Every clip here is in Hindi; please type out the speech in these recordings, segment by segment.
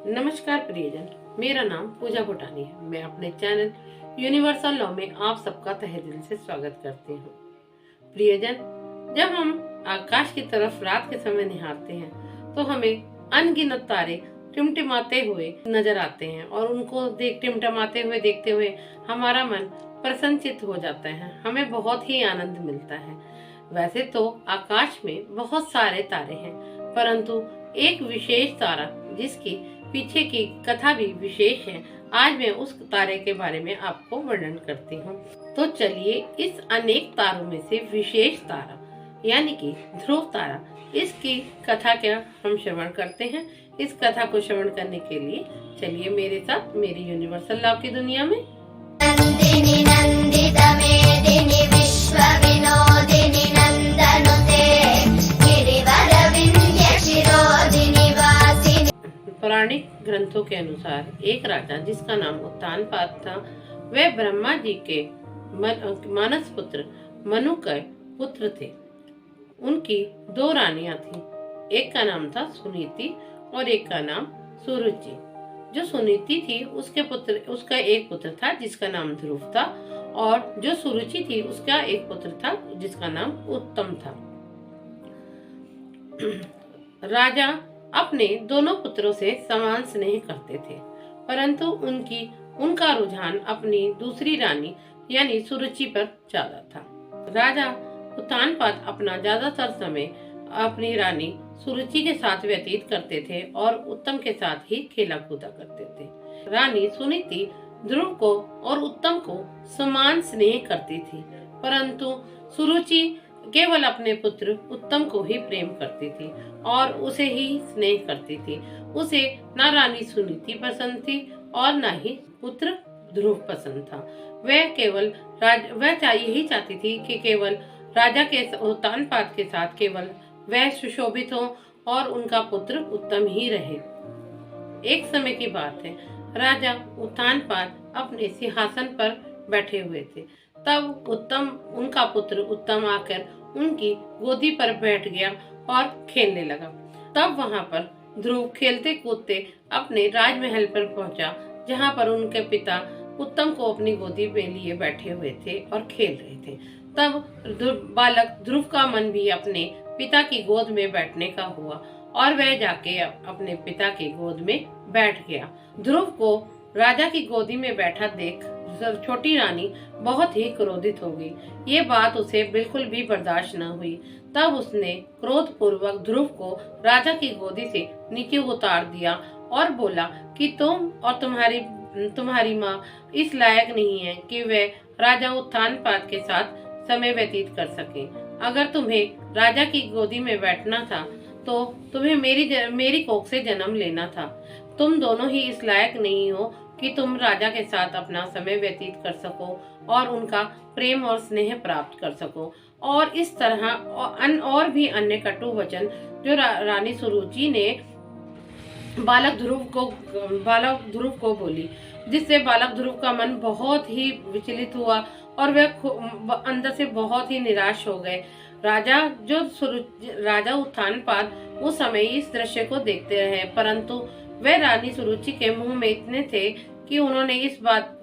नमस्कार प्रियजन, मेरा नाम पूजा भूटानी है। मैं अपने चैनल यूनिवर्सल लॉ में आप सबका तहे दिल से स्वागत करती हूँ। प्रियजन, जब हम आकाश की तरफ रात के समय निहारते हैं तो हमें अनगिनत तारे टिमटिमाते हुए नजर आते हैं और उनको टिमटिमाते हुए देखते हुए हमारा मन प्रसन्नचित्त हो जाता है। हमें बहुत ही आनंद मिलता है। वैसे तो आकाश में बहुत सारे तारे हैं, परंतु एक विशेष तारा जिसकी पीछे की कथा भी विशेष है, आज मैं उस तारे के बारे में आपको वर्णन करती हूँ। तो चलिए इस अनेक तारों में से विशेष तारा यानी कि ध्रुव तारा, इसकी कथा क्या हम श्रवण करते हैं। इस कथा को श्रवण करने के लिए चलिए मेरे साथ मेरी यूनिवर्सल लॉ की दुनिया में। नंदिनी नंदित मेदिनी विश्व विनोदिनी नंदनुते गिरिवर विंध्य शिरोदिनी वासिनी। पौराणिक ग्रंथों के अनुसार एक राजा जिसका नाम उत्तानपाद था, वह ब्रह्मा जी के मानस पुत्र मनु के पुत्र थे। उनकी दो रानियां थीं। एक का नाम था सुनीति और एक का नाम सुरुचि। जो सुनीति थी उसका एक पुत्र था जिसका नाम ध्रुव था, और जो सुरुचि थी उसका एक पुत्र था जिसका नाम उत्तम था। राजा अपने दोनों पुत्रों से समान स्नेह करते थे, परंतु उनका रुझान अपनी दूसरी रानी यानी सुरुचि पर ज्यादा था। राजा उत्तानपाद अपना ज्यादातर समय अपनी रानी सुरुचि के साथ व्यतीत करते थे और उत्तम के साथ ही खेला कूदा करते थे। रानी सुनीति ध्रुव को और उत्तम को समान स्नेह करती थी, परंतु सुरुचि केवल अपने पुत्र उत्तम को ही प्रेम करती थी और उसे ही स्नेह करती थी। उसे न रानी सुनीति पसंद थी और न ही पुत्र ध्रुव पसंद था। वह यही चाहती थी कि केवल राजा के उत्तानपाद के साथ केवल वह सुशोभित हो और उनका पुत्र उत्तम ही रहे। एक समय की बात है, राजा उत्तानपाद अपने सिंहासन पर बैठे हुए थे। तब उनका पुत्र उत्तम आकर उनकी गोदी पर बैठ गया और खेलने लगा। तब वहां पर ध्रुव खेलते कूदते अपने राजमहल पर पहुंचा, जहां पर उनके पिता उत्तम को अपनी गोदी में लिए बैठे हुए थे और खेल रहे थे। तब बालक ध्रुव का मन भी अपने पिता की गोद में बैठने का हुआ और वह जाके अपने पिता की गोद में बैठ गया। ध्रुव को राजा की गोदी में बैठा देख छोटी रानी बहुत ही क्रोधित हो गई। ये बात उसे बिल्कुल भी बर्दाश्त न हुई। तब उसने क्रोध पूर्वक ध्रुव को राजा की गोदी से नीचे उतार दिया और बोला कि तुम और तुम्हारी माँ इस लायक नहीं है कि वे राजा उत्तानपाद के साथ समय व्यतीत कर सके। अगर तुम्हें राजा की गोदी में बैठना था तो तुम्हें मेरी कोख से जन्म लेना था। तुम दोनों ही इस लायक नहीं हो कि तुम राजा के साथ अपना समय व्यतीत कर सको और उनका प्रेम और स्नेह प्राप्त कर सको। और इस तरह और भी अन्य कटु वचन जो रानी सुरुचि ने बालक ध्रुव को बोली, जिससे बालक ध्रुव का मन बहुत ही विचलित हुआ और वह अंदर से बहुत ही निराश हो गए। राजा उत्तानपाद उस समय इस दृश्य को देखते रहे, परंतु वह रानी सुरुचि के मुंह में इतने थे कि उन्होंने इस बात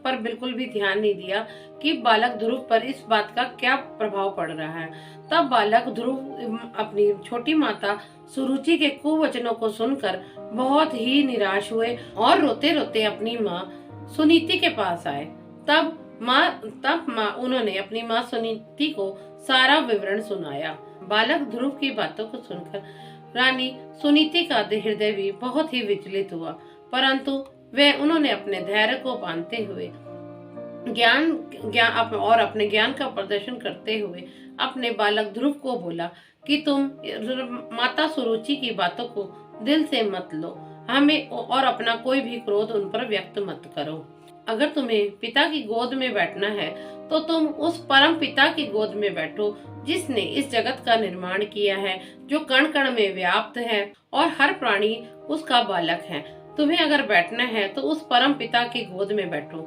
पर बिल्कुल भी ध्यान नहीं दिया कि बालक ध्रुव पर इस बात का क्या प्रभाव पड़ रहा है। तब बालक ध्रुव अपनी छोटी माता सुरुचि के कुवचनों को सुनकर बहुत ही निराश हुए और रोते रोते अपनी माँ सुनीति के पास आए। तब उन्होंने अपनी माँ सुनीति को सारा विवरण सुनाया। बालक ध्रुव की बातों को सुनकर रानी सुनीति का हृदय भी बहुत ही विचलित हुआ, परंतु उन्होंने अपने धैर्य को बांधते हुए अपने ज्ञान का प्रदर्शन करते हुए अपने बालक ध्रुव को बोला कि तुम माता सुरुचि की बातों को दिल से मत लो, हमें और अपना कोई भी क्रोध उन पर व्यक्त मत करो। अगर तुम्हें पिता की गोद में बैठना है तो तुम उस परम पिता की गोद में बैठो जिसने इस जगत का निर्माण किया है, जो कण कण में व्याप्त है और हर प्राणी उसका बालक है। तुम्हें अगर बैठना है तो उस परम पिता की गोद में बैठो।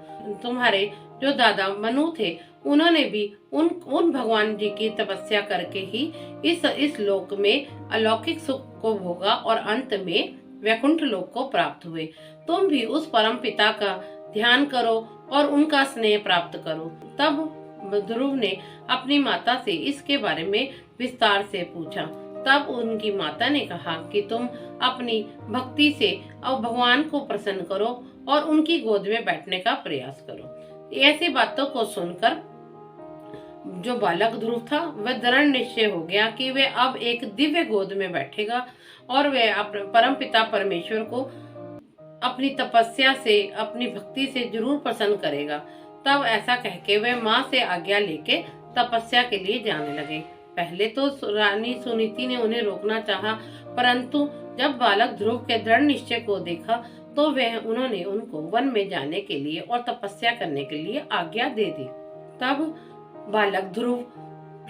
तुम्हारे जो दादा मनु थे, उन्होंने भी उन भगवान जी की तपस्या करके ही इस लोक में अलौकिक सुख को भोगा और अंत में वैकुंठ लोक को प्राप्त हुए। तुम भी उस परम पिता का ध्यान करो और उनका स्नेह प्राप्त करो। तब ध्रुव ने अपनी माता से इसके बारे में विस्तार से पूछा। तब उनकी माता ने कहा कि तुम अपनी भक्ति से अब भगवान को प्रसन्न करो और उनकी गोद में बैठने का प्रयास करो। ऐसी बातों को सुनकर जो बालक ध्रुव था वह दृढ़ निश्चय हो गया कि वह अब एक दिव्य गोद में बैठेगा और वह परम पिता परमेश्वर को अपनी तपस्या से, अपनी भक्ति से जरूर प्रसन्न करेगा। तब ऐसा कहके वह माँ से आज्ञा लेके तपस्या के लिए जाने लगे। पहले तो रानी सुनीति ने उन्हें रोकना चाहा, परंतु जब बालक ध्रुव के दृढ़ निश्चय को देखा तो उन्होंने उनको वन में जाने के लिए और तपस्या करने के लिए आज्ञा दे दी। तब बालक ध्रुव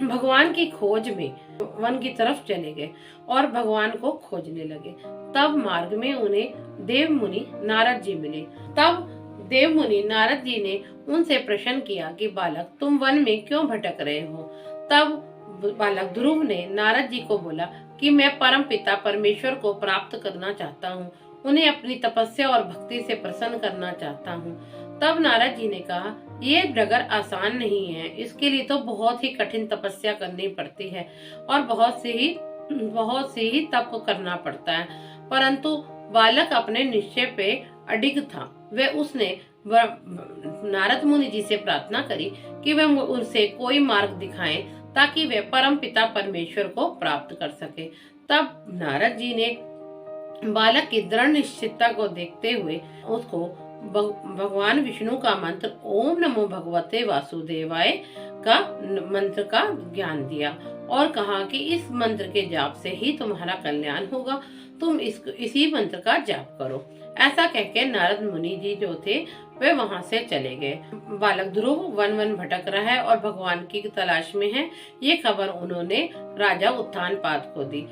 भगवान की खोज में वन की तरफ चले गए और भगवान को खोजने लगे। तब मार्ग में उन्हें देव मुनि नारद जी मिले। तब देव मुनि नारद जी ने उनसे प्रश्न किया कि बालक तुम वन में क्यों भटक रहे हो। तब बालक ध्रुव ने नारद जी को बोला कि मैं परम पिता परमेश्वर को प्राप्त करना चाहता हूँ, उन्हें अपनी तपस्या और भक्ति से प्रसन्न करना चाहता हूँ। तब नारद जी ने कहा, ये डगर आसान नहीं है, इसके लिए तो बहुत ही कठिन तपस्या करनी पड़ती है और बहुत सी ही तप करना पड़ता है। परंतु बालक अपने निश्चय पे अडिग था। उसने नारद मुनि जी से प्रार्थना करी कि वह उनसे कोई मार्ग दिखाएं ताकि वे परम पिता परमेश्वर को प्राप्त कर सके। तब नारद जी ने बालक की दृढ़ निश्चितता को देखते हुए उसको भगवान विष्णु का मंत्र ओम नमो भगवते वासुदेवाय का मंत्र का ज्ञान दिया और कहा कि इस मंत्र के जाप से ही तुम्हारा कल्याण होगा, तुम इसी मंत्र का जाप करो। ऐसा कहकर नारद मुनि जी जो थे वे वहां से चले गए। बालक ध्रुव वन वन भटक रहा है और भगवान की तलाश में है, ये खबर उन्होंने राजा उत्तानपाद को दी।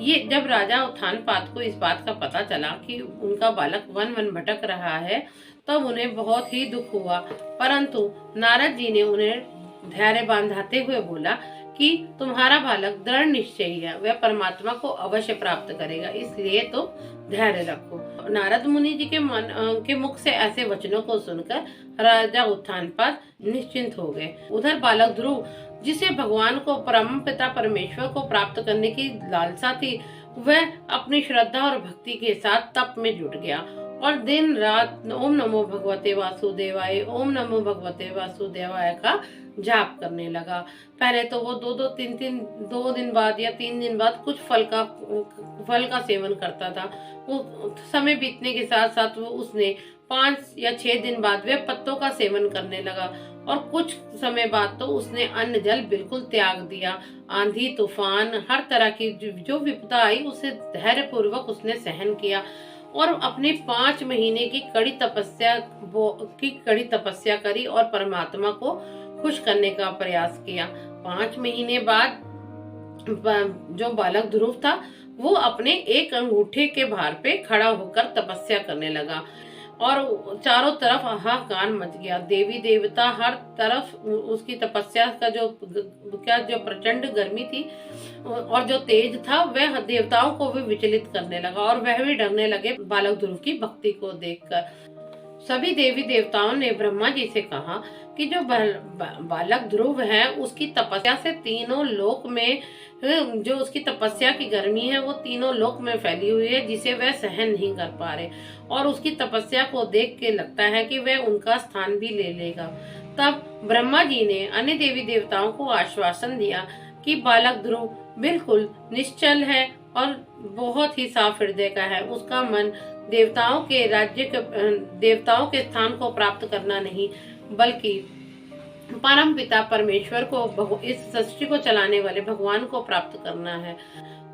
ये जब राजा उत्तानपाद को इस बात का पता चला कि उनका बालक वन वन भटक रहा है तब उन्हें बहुत ही दुख हुआ, परंतु नारद जी ने उन्हें धैर्य बांधाते हुए बोला कि तुम्हारा बालक दृढ़ निश्चयी है, वह परमात्मा को अवश्य प्राप्त करेगा, इसलिए तो धैर्य रखो। नारद मुनि जी के मुख से ऐसे वचनों को सुनकर राजा उत्तानपाद निश्चिंत हो गए। उधर बालक ध्रुव जिसे भगवान को परम पिता परमेश्वर को प्राप्त करने की लालसा थी, वह अपनी श्रद्धा और भक्ति के साथ तप में जुट गया और दिन रात ओम नमो भगवते वासुदेवाय, ओम नमो भगवते वासुदेवाय का जाप करने लगा। पहले तो वो दो दिन बाद या 3 दिन बाद कुछ फल का सेवन करता था। वो समय बीतने के साथ साथ उसने 5 या 6 दिन बाद वह पत्तों का सेवन करने लगा और कुछ समय बाद तो उसने अन्न जल बिल्कुल त्याग दिया। आंधी तूफान हर तरह की जो विपदा आई उसे धैर्य पूर्वक उसने सहन किया और अपने 5 महीने की कड़ी तपस्या करी और परमात्मा को खुश करने का प्रयास किया। 5 महीने बाद जो बालक ध्रुव था वो अपने एक अंगूठे के भार पे खड़ा होकर तपस्या करने लगा और चारों तरफ हाहाकार मच गया। देवी देवता हर तरफ उसकी तपस्या का जो प्रचंड गर्मी थी और जो तेज था वह देवताओं को भी विचलित करने लगा और वह भी डरने लगे बालक ध्रुव की भक्ति को देखकर। सभी देवी देवताओं ने ब्रह्मा जी से कहा कि जो बालक ध्रुव है उसकी तपस्या से तीनों लोक में जो उसकी तपस्या की गर्मी है वो तीनों लोक में फैली हुई है जिसे वह सहन नहीं कर पा रहे और उसकी तपस्या को देख के लगता है कि वह उनका स्थान भी ले लेगा। तब ब्रह्मा जी ने अन्य देवी देवताओं को आश्वासन दिया कि बालक ध्रुव बिल्कुल निश्चल है और बहुत ही साफ हृदय का है। उसका मन देवताओं के स्थान को प्राप्त करना नहीं बल्कि परम पिता परमेश्वर को, इस सृष्टि को चलाने वाले भगवान को प्राप्त करना है।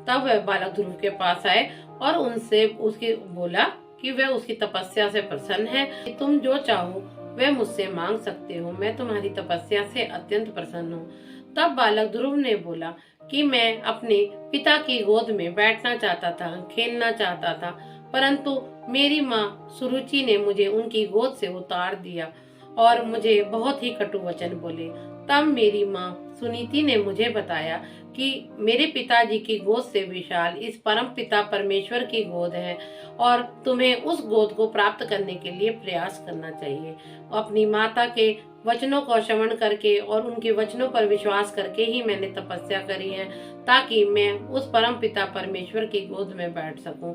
तब वह बालक ध्रुव के पास आए और उनसे उसकी बोला कि वह उसकी तपस्या से प्रसन्न है, कि तुम जो चाहो वह मुझसे मांग सकते हो, मैं तुम्हारी तपस्या से अत्यंत प्रसन्न हूँ। तब बालक ध्रुव ने बोला कि मैं अपने पिता की गोद में बैठना चाहता था, खेलना चाहता था, परंतु मेरी माँ सुरुचि ने मुझे उनकी गोद से उतार दिया और मुझे बहुत ही कटु वचन बोले। तब मेरी माँ सुनीति ने मुझे बताया कि मेरे पिताजी की गोद से विशाल इस परम पिता परमेश्वर की गोद है और तुम्हें उस गोद को प्राप्त करने के लिए प्रयास करना चाहिए। अपनी माता के वचनों को श्रवण करके और उनके वचनों पर विश्वास करके ही मैंने तपस्या करी है, ताकि मैं उस परम पिता परमेश्वर की गोद में बैठ सकूं।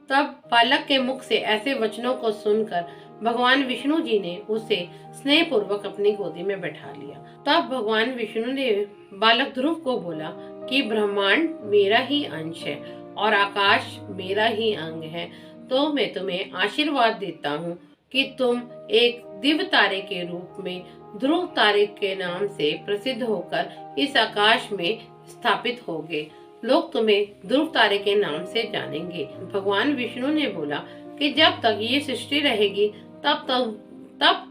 तब बालक के मुख से ऐसे वचनों को सुनकर भगवान विष्णु जी ने उसे स्नेह पूर्वक अपनी गोदी में बैठा लिया। तब भगवान विष्णु ने बालक ध्रुव को बोला कि ब्रह्मांड मेरा ही अंश है और आकाश मेरा ही अंग है, तो मैं तुम्हें आशीर्वाद देता हूँ कि तुम एक दिव्य तारे के रूप में ध्रुव तारे के नाम से प्रसिद्ध होकर इस आकाश में स्थापित होगे। लोग तुम्हें ध्रुव तारे के नाम से जानेंगे। भगवान विष्णु ने बोला कि जब तक ये सृष्टि रहेगी तब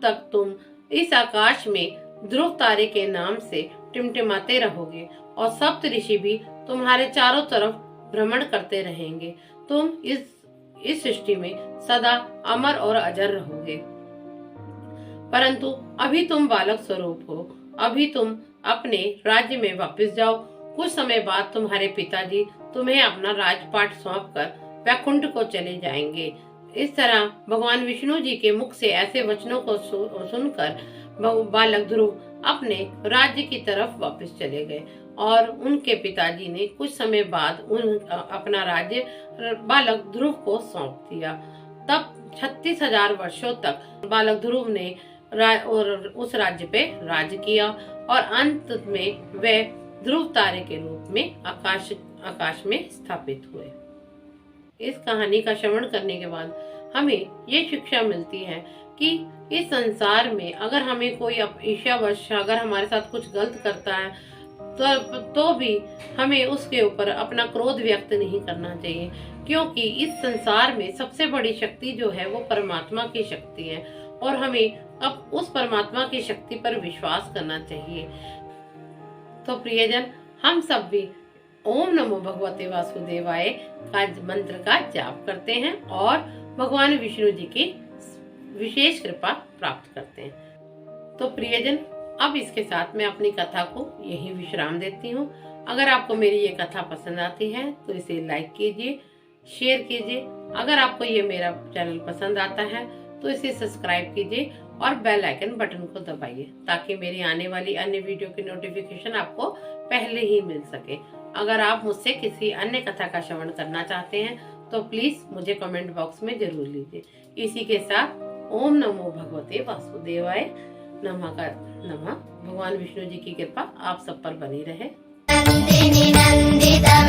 तक तुम इस आकाश में ध्रुव तारे के नाम से टिमटिमाते रहोगे और सप्त ऋषि भी तुम्हारे चारों तरफ भ्रमण करते रहेंगे। तुम इस सृष्टि में सदा अमर और अजर रहोगे। परंतु अभी तुम बालक स्वरूप हो, अभी तुम अपने राज्य में वापस जाओ। कुछ समय बाद तुम्हारे पिताजी तुम्हें अपना राजपाट सौंपकर वैकुंठ को चले जाएंगे। इस तरह भगवान विष्णु जी के मुख से ऐसे वचनों को सुनकर बालक ध्रुव अपने राज्य की तरफ वापस चले गए और उनके पिताजी ने कुछ समय बाद अपना राज्य बालक ध्रुव को सौंप दिया। तब 36,000 वर्षों तक बालक ध्रुव ने उस राज्य पे राज किया और अंत में वे ध्रुव तारे के रूप में आकाश में स्थापित हुए। इस कहानी का श्रवण करने के बाद हमें ये शिक्षा मिलती है कि इस संसार में अगर हमें कोई ईर्ष्यावश अगर हमारे साथ कुछ गलत करता है तो भी हमें उसके ऊपर अपना क्रोध व्यक्त नहीं करना चाहिए, क्योंकि इस संसार में सबसे बड़ी शक्ति जो है वो परमात्मा की शक्ति है और हमें अब उस परमात्मा की शक्ति पर विश्वास करना चाहिए। तो प्रियजन, हम सब भी ओम नमो भगवते वासुदेवाय का मंत्र का जाप करते हैं और भगवान विष्णु जी की विशेष कृपा प्राप्त करते हैं। तो प्रियजन, अब इसके साथ मैं अपनी कथा को यही विश्राम देती हूँ। अगर आपको मेरी ये कथा पसंद आती है तो इसे लाइक कीजिए, शेयर कीजिए। अगर आपको ये मेरा चैनल पसंद आता है तो इसे सब्सक्राइब कीजिए और बेल आइकन बटन को दबाइए, ताकि मेरी आने वाली अन्य वीडियो की नोटिफिकेशन आपको पहले ही मिल सके। अगर आप मुझसे किसी अन्य कथा का श्रवण करना चाहते हैं तो प्लीज मुझे कमेंट बॉक्स में जरूर लीजिए। इसी के साथ ओम नमो भगवते वासुदेवाय नमः। भगवान विष्णु जी की कृपा आप सब पर बनी रहे। नंदिनी नंदिता